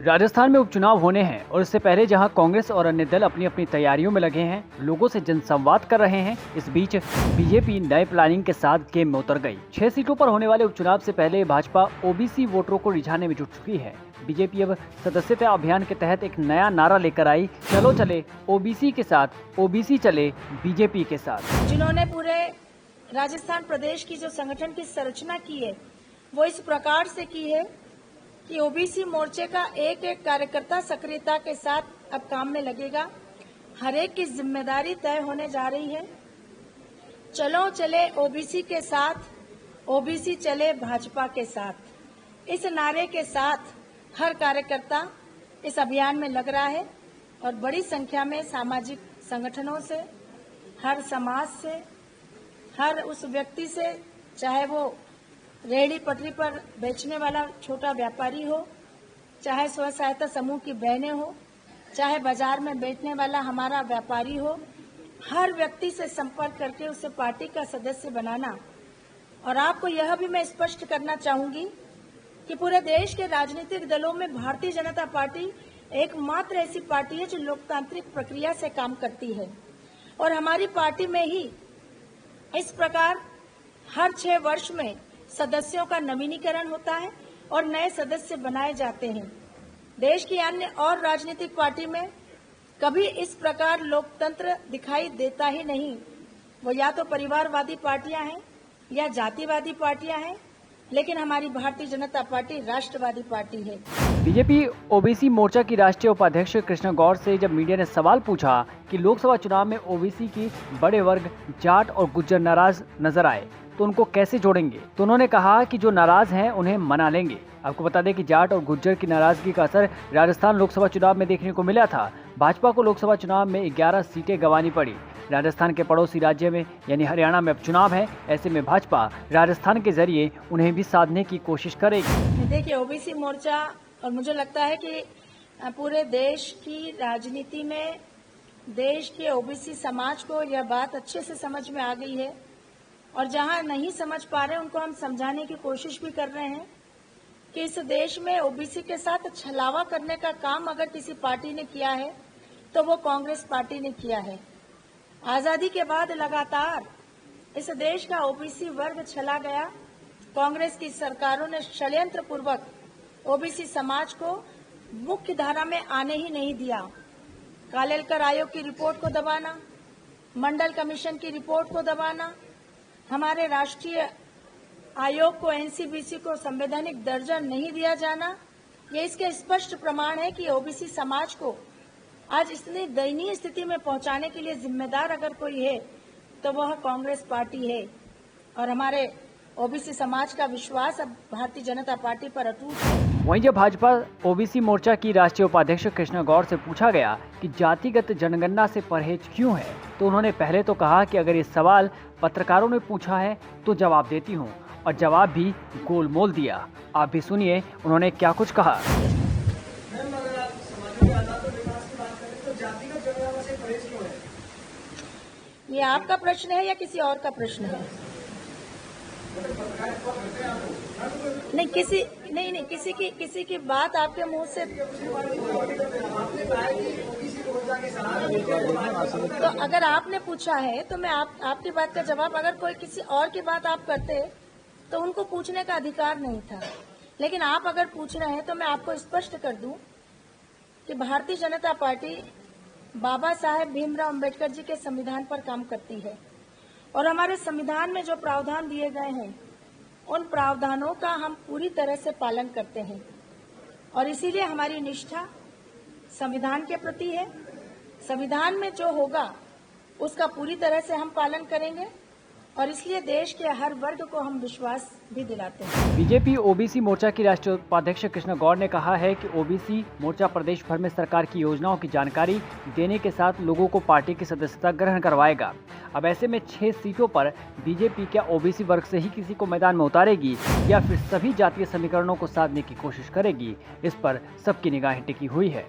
राजस्थान में उपचुनाव होने हैं और इससे पहले जहां कांग्रेस और अन्य दल अपनी अपनी तैयारियों में लगे हैं, लोगों से जनसंवाद कर रहे हैं। इस बीच बीजेपी नए प्लानिंग के साथ गेम में उतर गई। 6 सीटों पर होने वाले उपचुनाव से पहले भाजपा ओबीसी वोटरों को रिझाने में जुट चुकी है। बीजेपी अब सदस्यता अभियान के तहत एक नया नारा लेकर आई, चलो चले ओबीसी के साथ, ओबीसी चले बीजेपी के साथ। जिन्होंने पूरे राजस्थान प्रदेश की जो संगठन की संरचना की है, वो इस प्रकार से की है कि ओबीसी मोर्चे का एक एक कार्यकर्ता सक्रियता के साथ अब काम में लगेगा। हर एक की जिम्मेदारी तय होने जा रही है। चलो चले ओबीसी के साथ, ओबीसी चले भाजपा के साथ। इस नारे के साथ हर कार्यकर्ता इस अभियान में लग रहा है और बड़ी संख्या में सामाजिक संगठनों से, हर समाज से, हर उस व्यक्ति से, चाहे वो रेहड़ी पटरी पर बेचने वाला छोटा व्यापारी हो, चाहे स्व सहायता समूह की बहनें हो, चाहे बाजार में बेचने वाला हमारा व्यापारी हो, हर व्यक्ति से संपर्क करके उसे पार्टी का सदस्य बनाना। और आपको यह भी मैं स्पष्ट करना चाहूंगी कि पूरे देश के राजनीतिक दलों में भारतीय जनता पार्टी एकमात्र ऐसी पार्टी है जो लोकतांत्रिक प्रक्रिया से काम करती है। और हमारी पार्टी में ही इस प्रकार हर 6 वर्ष में सदस्यों का नवीनीकरण होता है और नए सदस्य बनाए जाते हैं। देश की अन्य और राजनीतिक पार्टी में कभी इस प्रकार लोकतंत्र दिखाई देता ही नहीं। वो या तो परिवारवादी पार्टियां हैं या जातिवादी पार्टियां हैं, लेकिन हमारी भारतीय जनता पार्टी राष्ट्रवादी पार्टी है। बीजेपी ओबीसी मोर्चा की राष्ट्रीय उपाध्यक्ष कृष्णा गौर से जब मीडिया ने सवाल पूछा कि लोकसभा चुनाव में ओबीसी की बड़े वर्ग जाट और गुज्जर नाराज नजर आए तो उनको कैसे जोड़ेंगे, तो उन्होंने कहा कि जो नाराज हैं उन्हें मना लेंगे। आपको बता दें कि जाट और गुज्जर की नाराजगी का असर राजस्थान लोकसभा चुनाव में देखने को मिला था। भाजपा को लोकसभा चुनाव में 11 सीटें गंवानी पड़ी। राजस्थान के पड़ोसी राज्य में यानी हरियाणा में अब चुनाव है, ऐसे में भाजपा राजस्थान के जरिए उन्हें भी साधने की कोशिश करेगी। देखिए, ओबीसी मोर्चा, और मुझे लगता है कि पूरे देश की राजनीति में देश के ओबीसी समाज को यह बात अच्छे से समझ में आ गई है और जहां नहीं समझ पा रहे उनको हम समझाने की कोशिश भी कर रहे हैं कि इस देश में ओबीसी के साथ छलावा करने का काम अगर किसी पार्टी ने किया है तो वो कांग्रेस पार्टी ने किया है। आजादी के बाद लगातार इस देश का ओबीसी वर्ग छला गया। कांग्रेस की सरकारों ने षड्यंत्र पूर्वक ओबीसी समाज को मुख्य धारा में आने ही नहीं दिया। कालेलकर आयोग की रिपोर्ट को दबाना, मंडल कमीशन की रिपोर्ट को दबाना, हमारे राष्ट्रीय आयोग को एनसीबीसी को संवैधानिक दर्जा नहीं दिया जाना, ये इसके स्पष्ट प्रमाण है कि ओबीसी समाज को आज इतनी दयनीय स्थिति में पहुंचाने के लिए जिम्मेदार अगर कोई है तो वह कांग्रेस पार्टी है। और हमारे ओबीसी समाज का विश्वास अब भारतीय जनता पार्टी पर अटूट है। वहीं जब भाजपा ओबीसी मोर्चा की राष्ट्रीय उपाध्यक्ष कृष्णा गौर से पूछा गया कि जातिगत जनगणना से परहेज क्यों है, तो उन्होंने पहले तो कहा कि अगर ये सवाल पत्रकारों ने पूछा है तो जवाब देती हूँ, और जवाब भी गोलमोल दिया। आप भी सुनिए उन्होंने क्या कुछ कहा। ये आपका प्रश्न है या किसी और का प्रश्न है? नहीं, किसी की बात आपके मुंह से तो अगर आपने पूछा है तो मैं आपकी बात का जवाब, अगर कोई किसी और की बात आप करते तो उनको पूछने का अधिकार नहीं था, लेकिन आप अगर पूछ रहे हैं तो मैं आपको स्पष्ट कर दूं कि भारतीय जनता पार्टी बाबा साहेब भीमराव अंबेडकर जी के संविधान पर काम करती है और हमारे संविधान में जो प्रावधान दिए गए हैं उन प्रावधानों का हम पूरी तरह से पालन करते हैं और इसीलिए हमारी निष्ठा संविधान के प्रति है। संविधान में जो होगा उसका पूरी तरह से हम पालन करेंगे और इसलिए देश के हर वर्ग को हम विश्वास भी दिलाते हैं। बीजेपी ओबीसी मोर्चा की राष्ट्रीय उपाध्यक्ष कृष्णा गौर ने कहा है कि ओबीसी मोर्चा प्रदेश भर में सरकार की योजनाओं की जानकारी देने के साथ लोगों को पार्टी की सदस्यता ग्रहण करवाएगा। अब ऐसे में 6 सीटों पर बीजेपी क्या ओबीसी वर्ग से ही किसी को मैदान में उतारेगी या फिर सभी जातीय समीकरणों को साधने की कोशिश करेगी, इस पर सबकी निगाहें टिकी हुई है।